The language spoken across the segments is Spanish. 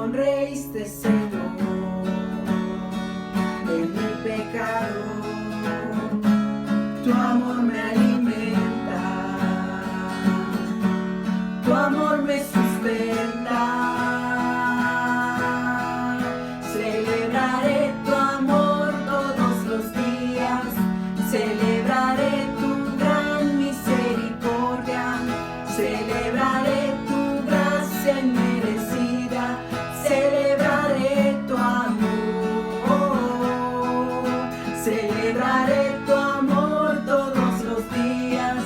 sonreíste, Señor, de mi pecado. Tu amor me alimenta, tu amor me sustenta. Celebraré tu amor todos los días, celebraré tu gran misericordia, celebraré tu gracia inmerecida, celebraré tu amor, celebraré tu amor todos los días,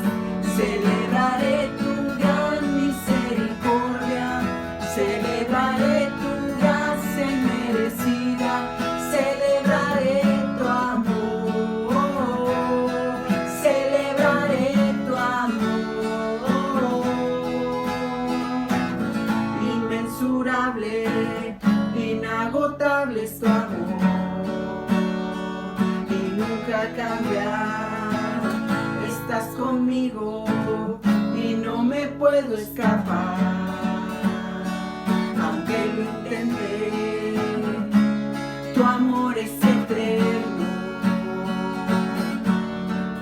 celebraré tu gran misericordia, celebraré tu gracia inmerecida, celebraré tu amor, celebraré tu amor. Inmensurable, inagotable es tu amor, y nunca cambia. Estás conmigo y no me puedo escapar, aunque lo intenté. Tu amor es eterno,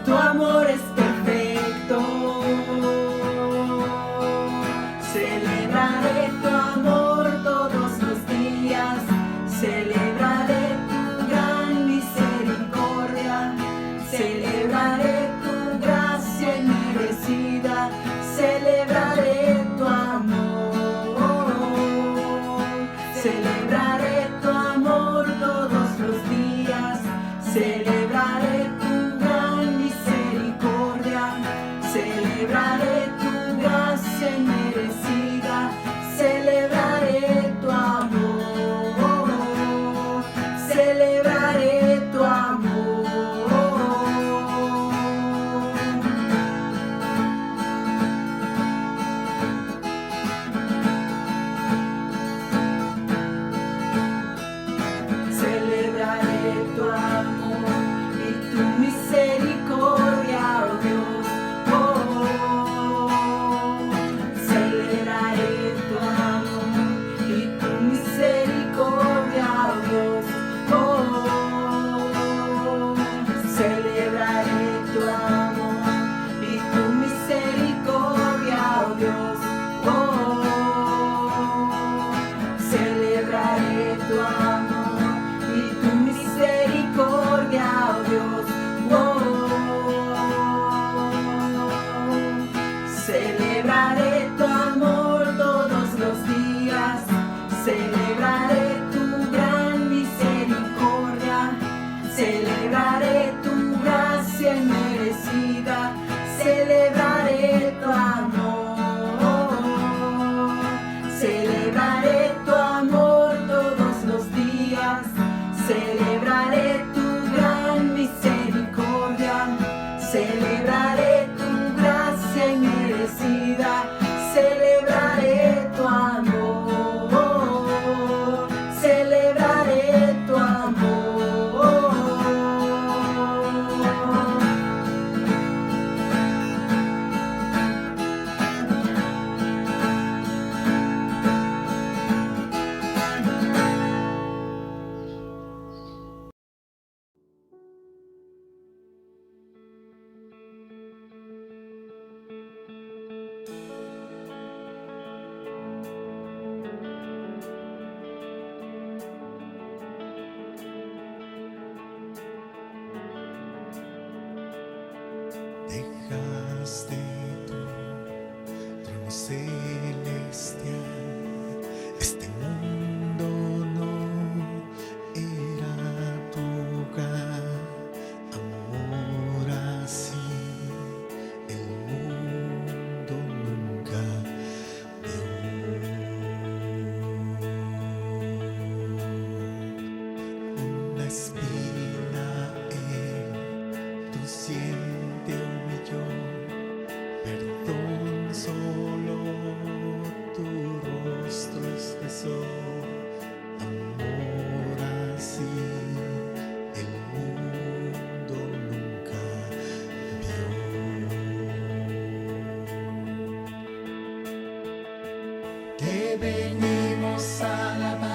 tu amor es perfecto. Celebraré tu amor todos los días, celebraré tu gran misericordia, celebraré tu gracia inmerecida, celebraré tu amor, celebraré tu amor todos los días, celebraré tu gran misericordia, celebraré tu gracia inmerecida, celebraré tu amor, celebraré tu amor. Celebraré tu amor y tu misericordia, oh Dios. Celebraré tu amor y tu misericordia, oh Dios. Celebraré tu amor y tu misericordia, oh Dios. Celebraré tu amor y tu misericordia, oh Dios. Celebraré tu amor todos los días, celebraré tu gran misericordia, celebraré tu gracia inmerecida, celebraré tu amor, celebraré tu amor todos los días, celebraré tu gran misericordia, celebraré tu gracia inmerecida, celebraré tu amor, celebraré tu amor. Dejaste tu trono celestial, este mundo no era tu hogar, amor así el mundo nunca vio. Una espina en tu sien te humilló, perdón solo tu rostro expresó, amor así el mundo nunca vio. Te venimos a alabar.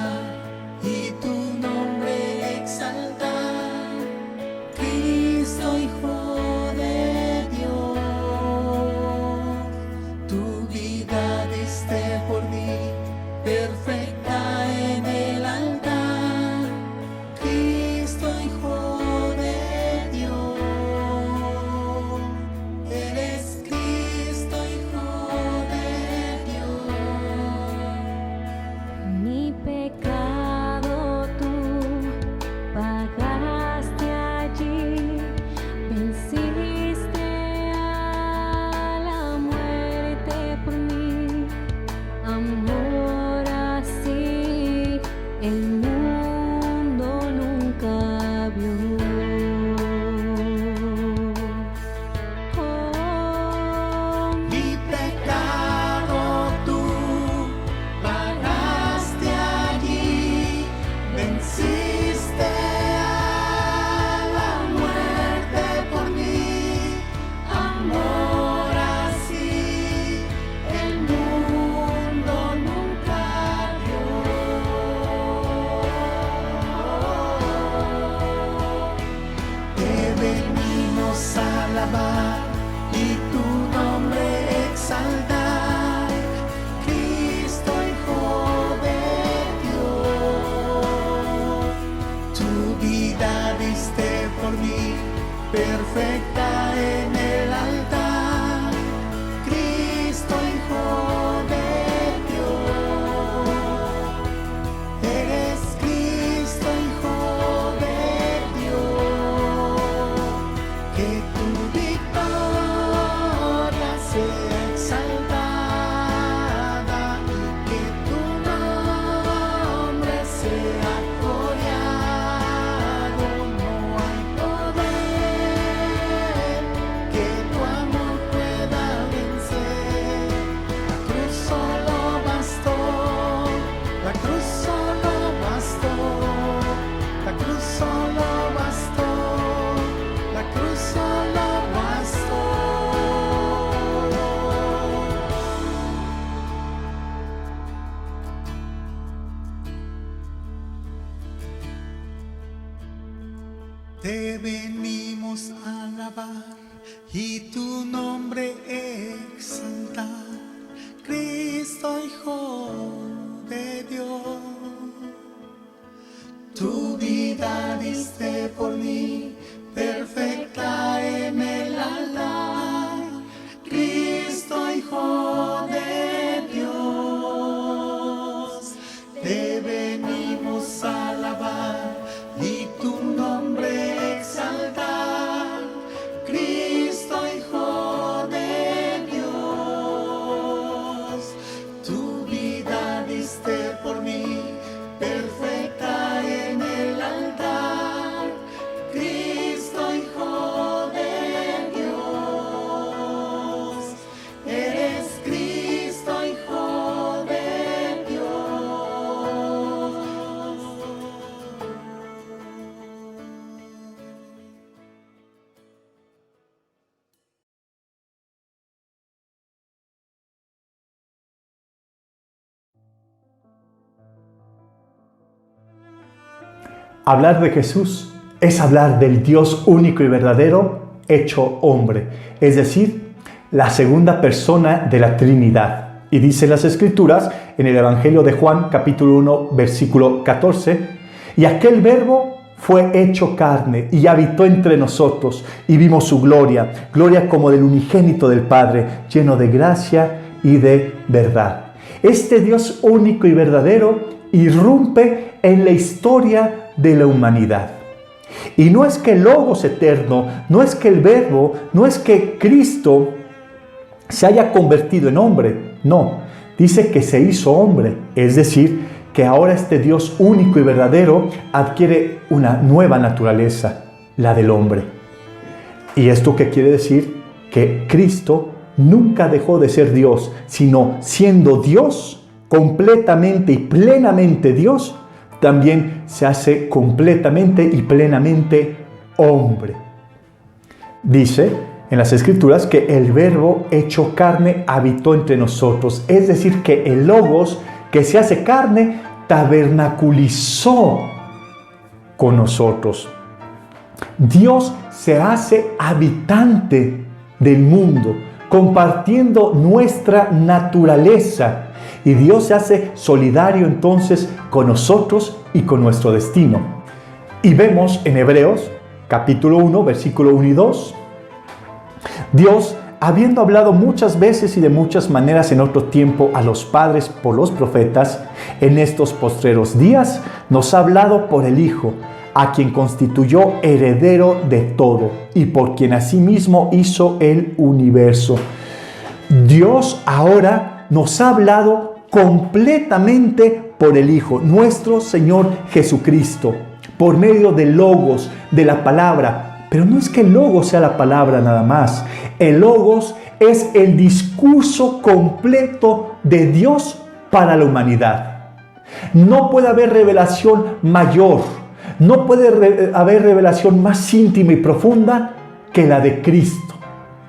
perfecta en el altar. Cristo, Hijo de Dios. Eres Cristo, Hijo de Dios. Que tu victoria sea exaltada y que tu nombre sea gloriado. No hay poder que tu amor pueda vencer. La cruz solo bastó, la cruz solo bastó, la cruz solo bastó, la cruz solo bastó. Te venimos a alabar y tu nombre exaltar, Cristo, Hijo de Dios. Tu vida diste por mí, perfecta en el altar, Cristo, Hijo de Dios. Te venimos a alabar y tu nombre exaltar, Cristo, Hijo de Dios. Tu vida diste por mí, perfecta en el altar, Cristo, Hijo de Dios. Eres Cristo, Hijo de Dios. Hablar de Jesús es hablar del Dios único y verdadero hecho hombre, es decir, la segunda persona de la Trinidad. Y dice las Escrituras en el Evangelio de Juan, capítulo 1, versículo 14, y aquel verbo fue hecho carne y habitó entre nosotros y vimos su gloria, gloria como del unigénito del Padre, lleno de gracia y de verdad. Este Dios único y verdadero irrumpe en la historia de la humanidad. Y no es que el Logos eterno, no es que el Verbo, no es que Cristo se haya convertido en hombre, no, dice que se hizo hombre, es decir, que ahora este Dios único y verdadero adquiere una nueva naturaleza, la del hombre. ¿Y esto qué quiere decir? Que Cristo nunca dejó de ser Dios, sino siendo Dios, completamente y plenamente Dios, también se hace completamente y plenamente hombre. Dice en las Escrituras que el Verbo hecho carne habitó entre nosotros, es decir, que el Logos que se hace carne tabernaculizó con nosotros. Dios se hace habitante del mundo, compartiendo nuestra naturaleza. Y Dios se hace solidario entonces con nosotros y con nuestro destino. Y vemos en Hebreos capítulo 1, versículo 1 y 2. Dios, habiendo hablado muchas veces y de muchas maneras en otro tiempo a los padres por los profetas, en estos postreros días nos ha hablado por el Hijo, a quien constituyó heredero de todo y por quien asimismo hizo el universo. Dios ahora nos ha hablado completamente por el Hijo, nuestro Señor Jesucristo, por medio del Logos, de la palabra. Pero no es que el Logos sea la palabra nada más. El Logos es el discurso completo de Dios para la humanidad. No puede haber revelación mayor, no puede haber revelación más íntima y profunda que la de Cristo.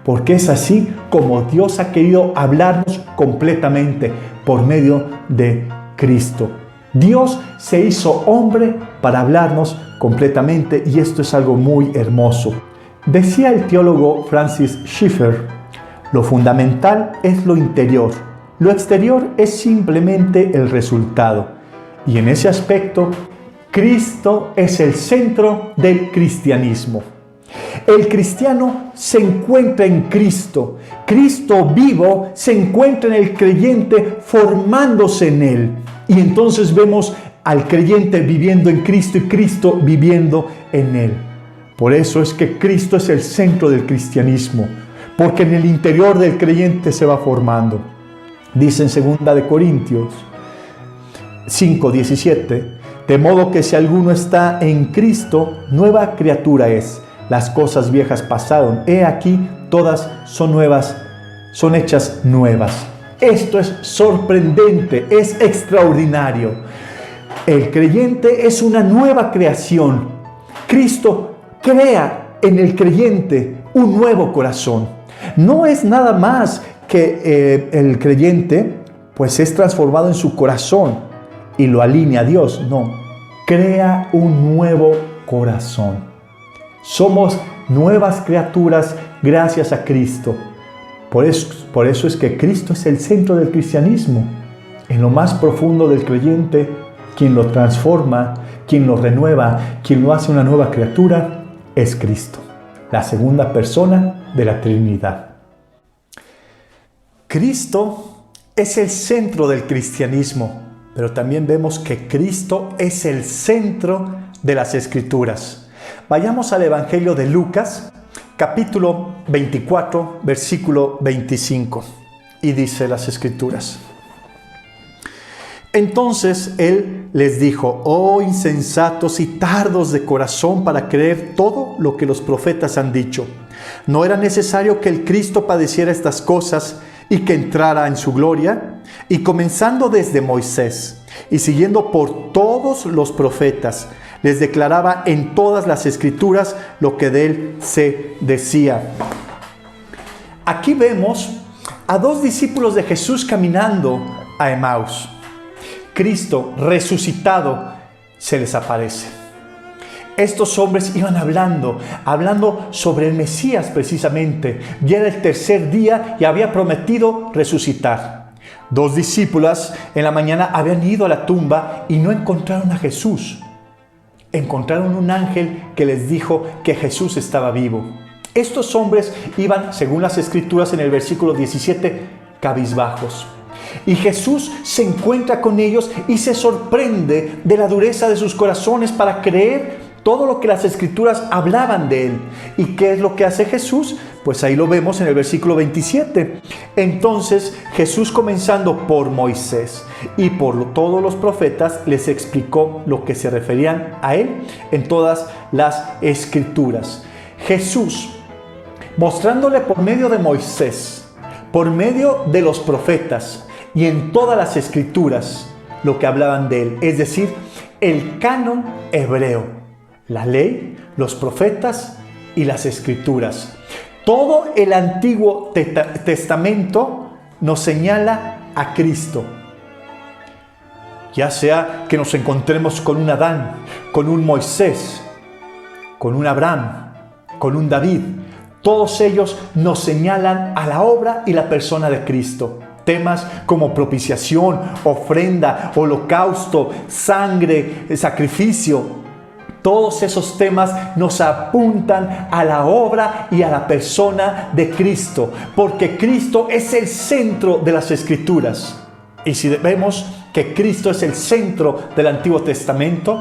Porque es así como Dios ha querido hablarnos completamente por medio de Cristo. Dios se hizo hombre para hablarnos completamente y esto es algo muy hermoso. Decía el teólogo Francis Schaeffer, lo fundamental es lo interior, lo exterior es simplemente el resultado. Y en ese aspecto, Cristo es el centro del cristianismo. El cristiano se encuentra en Cristo. Cristo vivo se encuentra en el creyente formándose en él. Y entonces vemos al creyente viviendo en Cristo y Cristo viviendo en él. Por eso es que Cristo es el centro del cristianismo, porque en el interior del creyente se va formando. Dice en 2 Corintios 5:17, de modo que si alguno está en Cristo, nueva criatura es. Las cosas viejas pasaron, he aquí, todas son nuevas, son hechas nuevas. Esto es sorprendente, es extraordinario. El creyente es una nueva creación. Cristo crea en el creyente un nuevo corazón. No es nada más que el creyente pues es transformado en su corazón y lo alinea a Dios. No, crea un nuevo corazón. Somos nuevas criaturas gracias a Cristo. Por eso es que Cristo es el centro del cristianismo. En lo más profundo del creyente, quien lo transforma, quien lo renueva, quien lo hace una nueva criatura, es Cristo, la segunda persona de la Trinidad. Cristo es el centro del cristianismo, pero también vemos que Cristo es el centro de las Escrituras. Vayamos al Evangelio de Lucas, capítulo 24, versículo 25, y dice las Escrituras. Entonces él les dijo: oh insensatos y tardos de corazón para creer todo lo que los profetas han dicho. ¿No era necesario que el Cristo padeciera estas cosas y que entrara en su gloria? Y comenzando desde Moisés y siguiendo por todos los profetas, les declaraba en todas las Escrituras lo que de él se decía. Aquí vemos a dos discípulos de Jesús caminando a Emaús. Cristo resucitado se les aparece. Estos hombres iban hablando sobre el Mesías precisamente. Ya era el tercer día y había prometido resucitar. Dos discípulas en la mañana habían ido a la tumba y no encontraron a Jesús. Encontraron un ángel que les dijo que Jesús estaba vivo. Estos hombres iban, según las Escrituras en el versículo 17, cabizbajos. Y Jesús se encuentra con ellos y se sorprende de la dureza de sus corazones para creer todo lo que las Escrituras hablaban de él. ¿Y qué es lo que hace Jesús? Pues ahí lo vemos en el versículo 27. Entonces Jesús, comenzando por Moisés y por todos los profetas, les explicó lo que se referían a él en todas las Escrituras. Jesús, mostrándole por medio de Moisés, por medio de los profetas y en todas las Escrituras lo que hablaban de él, es decir, el canon hebreo, la ley, los profetas y las Escrituras. Todo el Antiguo Testamento nos señala a Cristo. Ya sea que nos encontremos con un Adán, con un Moisés, con un Abraham, con un David, todos ellos nos señalan a la obra y la persona de Cristo. Temas como propiciación, ofrenda, holocausto, sangre, sacrificio. Todos esos temas nos apuntan a la obra y a la persona de Cristo, porque Cristo es el centro de las Escrituras. Y si vemos que Cristo es el centro del Antiguo Testamento,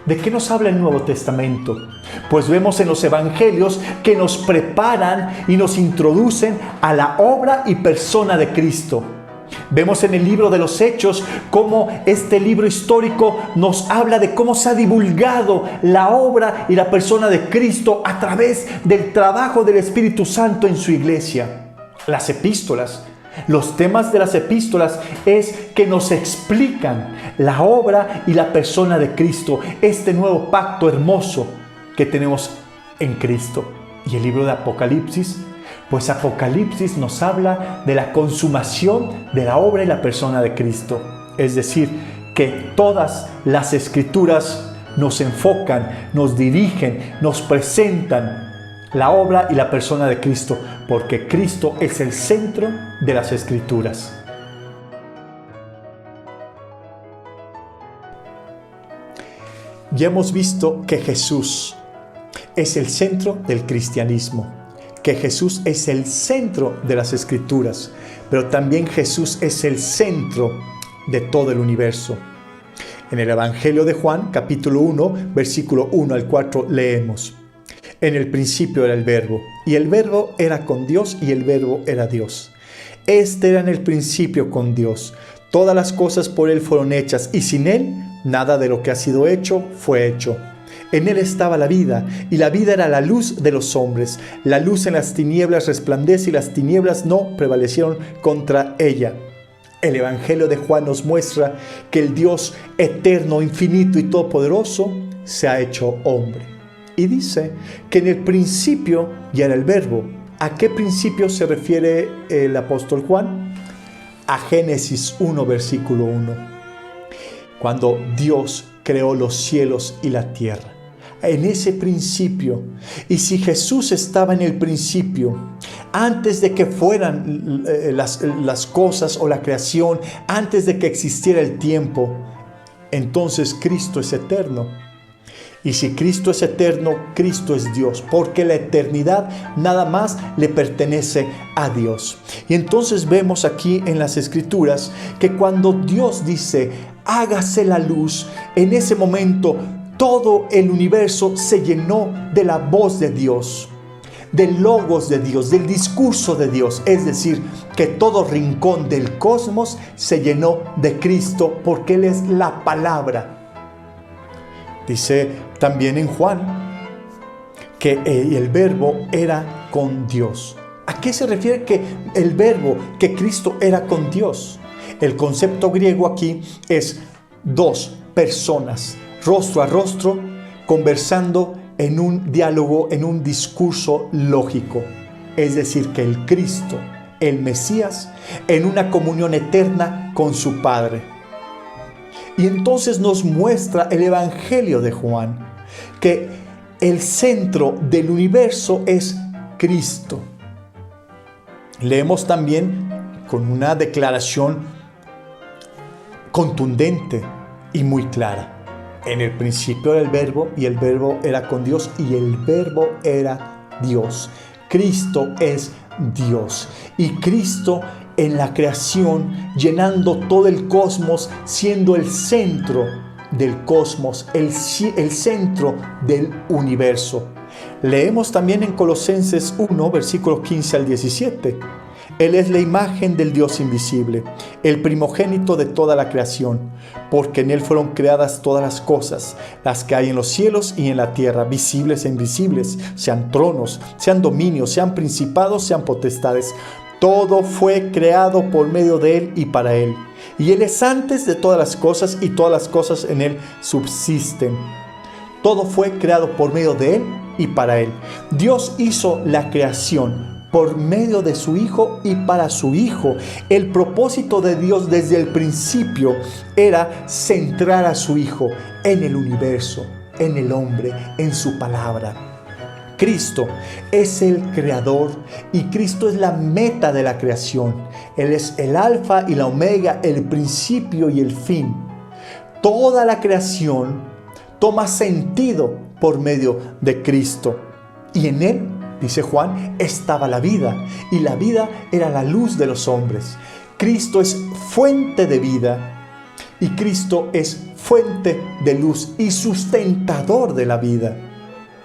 ¿de qué nos habla el Nuevo Testamento? Pues vemos en los Evangelios que nos preparan y nos introducen a la obra y persona de Cristo. Vemos en el libro de los Hechos cómo este libro histórico nos habla de cómo se ha divulgado la obra y la persona de Cristo a través del trabajo del Espíritu Santo en su iglesia. Las epístolas, los temas de las epístolas es que nos explican la obra y la persona de Cristo, este nuevo pacto hermoso que tenemos en Cristo. Y el libro de Apocalipsis, pues Apocalipsis nos habla de la consumación de la obra y la persona de Cristo. Es decir, que todas las Escrituras nos enfocan, nos dirigen, nos presentan la obra y la persona de Cristo, porque Cristo es el centro de las Escrituras. Ya hemos visto que Jesús es el centro del cristianismo, que Jesús es el centro de las Escrituras, pero también Jesús es el centro de todo el universo. En el Evangelio de Juan, capítulo 1, versículo 1 al 4, leemos: En el principio era el Verbo, y el Verbo era con Dios, y el Verbo era Dios. Este era en el principio con Dios. Todas las cosas por Él fueron hechas, y sin Él, nada de lo que ha sido hecho fue hecho. En Él estaba la vida, y la vida era la luz de los hombres. La luz en las tinieblas resplandece, y las tinieblas no prevalecieron contra ella. El Evangelio de Juan nos muestra que el Dios eterno, infinito y todopoderoso se ha hecho hombre. Y dice que en el principio ya era el Verbo. ¿A qué principio se refiere el apóstol Juan? A Génesis 1, versículo 1. Cuando Dios creó los cielos y la tierra. En ese principio. Y si Jesús estaba en el principio, antes de que fueran las cosas o la creación, antes de que existiera el tiempo, entonces Cristo es eterno. Y si Cristo es eterno, Cristo es Dios, porque la eternidad nada más le pertenece a Dios. Y entonces vemos aquí en las Escrituras que cuando Dios dice, hágase la luz, en ese momento todo el universo se llenó de la voz de Dios, del logos de Dios, del discurso de Dios. Es decir, que todo rincón del cosmos se llenó de Cristo, porque Él es la palabra. Dice también en Juan que el Verbo era con Dios. ¿A qué se refiere que el Verbo, que Cristo era con Dios? El concepto griego aquí es dos personas, rostro a rostro, conversando en un diálogo, en un discurso lógico. Es decir, que el Cristo, el Mesías, en una comunión eterna con su Padre. Y entonces nos muestra el Evangelio de Juan que el centro del universo es Cristo. Leemos también con una declaración contundente y muy clara. En el principio era el Verbo, y el Verbo era con Dios, y el Verbo era Dios. Cristo es Dios. Y Cristo en la creación, llenando todo el cosmos, siendo el centro del cosmos, el centro del universo. Leemos también en Colosenses 1, versículos 15 al 17. Él es la imagen del Dios invisible, el primogénito de toda la creación, porque en Él fueron creadas todas las cosas, las que hay en los cielos y en la tierra, visibles e invisibles, sean tronos, sean dominios, sean principados, sean potestades. Todo fue creado por medio de Él y para Él. Y Él es antes de todas las cosas, y todas las cosas en Él subsisten. Todo fue creado por medio de Él y para Él. Dios hizo la creación por medio de su Hijo y para su Hijo. El propósito de Dios desde el principio era centrar a su Hijo en el universo, en el hombre, en su palabra. Cristo es el creador, y Cristo es la meta de la creación. Él es el alfa y la omega, el principio y el fin. Toda la creación toma sentido por medio de Cristo. Y en Él, dice Juan, estaba la vida, y la vida era la luz de los hombres. Cristo es fuente de vida, y Cristo es fuente de luz y sustentador de la vida.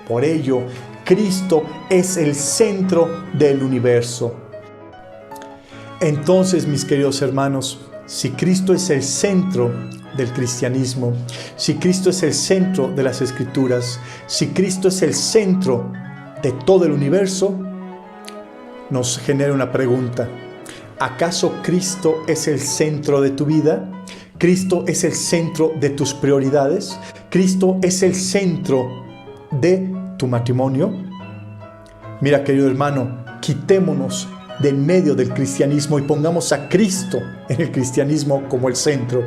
Por ello, Cristo es el centro del universo. Entonces, mis queridos hermanos, si Cristo es el centro del cristianismo, si Cristo es el centro de las Escrituras, si Cristo es el centro de todo el universo, nos genera una pregunta. ¿Acaso Cristo es el centro de tu vida? ¿Cristo es el centro de tus prioridades? ¿Cristo es el centro de tu matrimonio? Mira, querido hermano, quitémonos del medio del cristianismo y pongamos a Cristo en el cristianismo como el centro.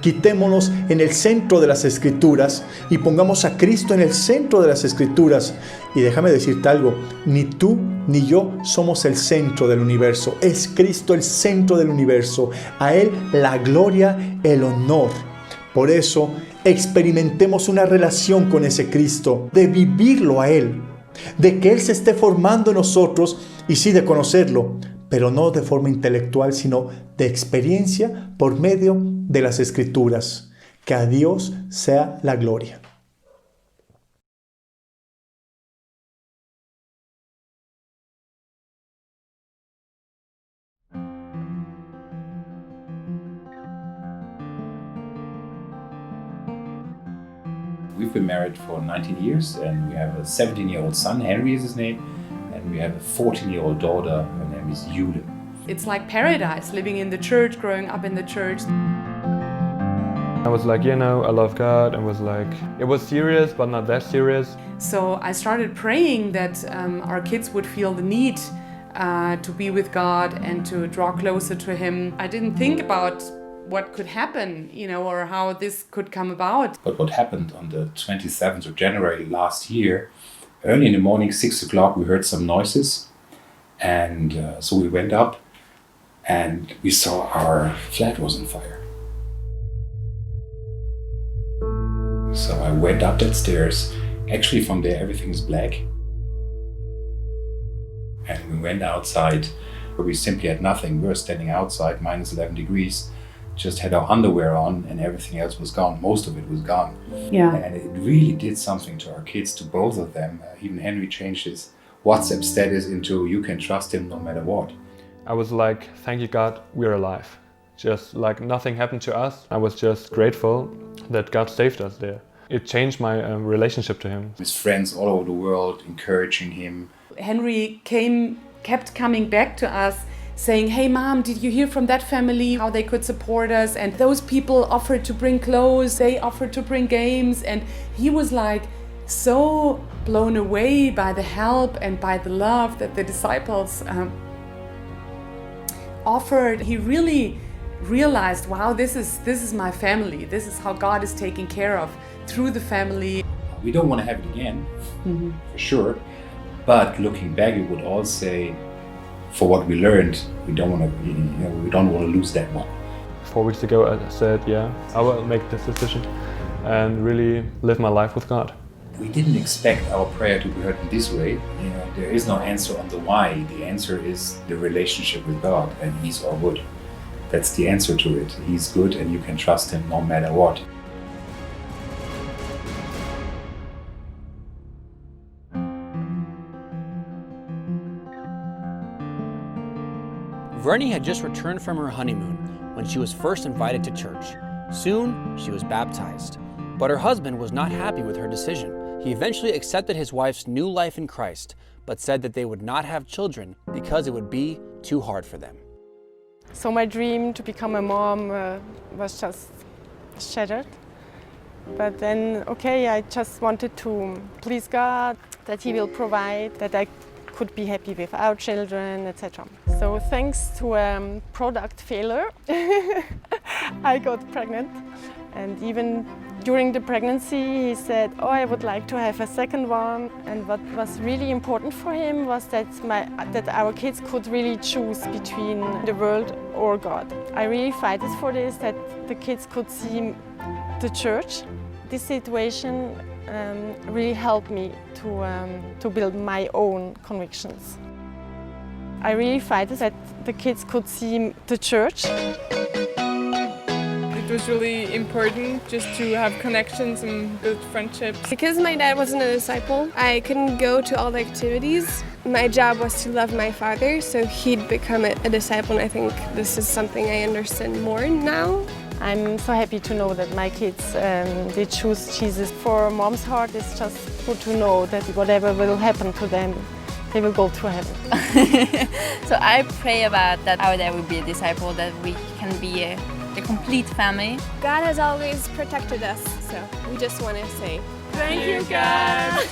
Quitémonos en el centro de las Escrituras y pongamos a Cristo en el centro de las Escrituras. Y déjame decirte algo, ni tú ni yo somos el centro del universo. Es Cristo el centro del universo. A Él la gloria, el honor. Por eso experimentemos una relación con ese Cristo, de vivirlo a Él, de que Él se esté formando en nosotros y sí de conocerlo, pero no de forma intelectual, sino de experiencia por medio de las Escrituras. Que a Dios sea la gloria. We've been married for 19 years and we have a 17-year-old son, Henry is his name, and we have a 14-year-old daughter, her name is Jule. It's like paradise, living in the church, growing up in the church. I was like, I love God, and was like, it was serious, but not that serious. So I started praying that our kids would feel the need to be with God and to draw closer to Him. I didn't think about what could happen, or how this could come about. But what happened on the 27th of January last year, early in the morning, 6 o'clock, we heard some noises. And so we went up and we saw our flat was on fire. So I went up that stairs. Actually, from there, everything is black. And we went outside where we simply had nothing. We were standing outside, minus 11 degrees, just had our underwear on and everything else was gone. Most of it was gone. Yeah. And it really did something to our kids, to both of them. Even Henry changed his WhatsApp status into "you can trust him no matter what." I was like, thank you God, we're alive. Just like nothing happened to us. I was just grateful that God saved us there. It changed my relationship to Him. His friends all over the world encouraging him. Henry kept coming back to us saying, "Hey mom, did you hear from that family how they could support us? And those people offered to bring clothes, they offered to bring games." And he was like so blown away by the help and by the love that the disciples offered. He really realized, wow, this is my family. This is how God is taking care of through the family. We don't want to have it again, for sure. But looking back, we would all say, for what we learned, we don't want to lose that one. 4 weeks ago, I said, I will make this decision and really live my life with God. We didn't expect our prayer to be heard in this way. There is no answer on the why. The answer is the relationship with God, and He's all good. That's the answer to it. He's good, and you can trust Him no matter what. Vernie had just returned from her honeymoon when she was first invited to church. Soon, she was baptized. But her husband was not happy with her decision. He eventually accepted his wife's new life in Christ, but said that they would not have children because it would be too hard for them. So my dream to become a mom was just shattered. But then, I just wanted to please God, that He will provide, that I could be happy with our children, etc. So thanks to a product failure, I got pregnant. And even during the pregnancy, he said, I would like to have a second one. And what was really important for him was that our kids could really choose between the world or God. I really fight for this, that the kids could see the church. This situation really helped me to build my own convictions. I really fight that the kids could see the church. It was really important just to have connections and build friendships. Because my dad wasn't a disciple, I couldn't go to all the activities. My job was to love my father, so he'd become a disciple, and I think this is something I understand more now. I'm so happy to know that my kids, they choose Jesus. For a mom's heart, it's just good to know that whatever will happen to them, they will go to heaven. So I pray about that our dad will be a disciple, that we can be a complete family. God has always protected us, so we just want to say, thank you, God.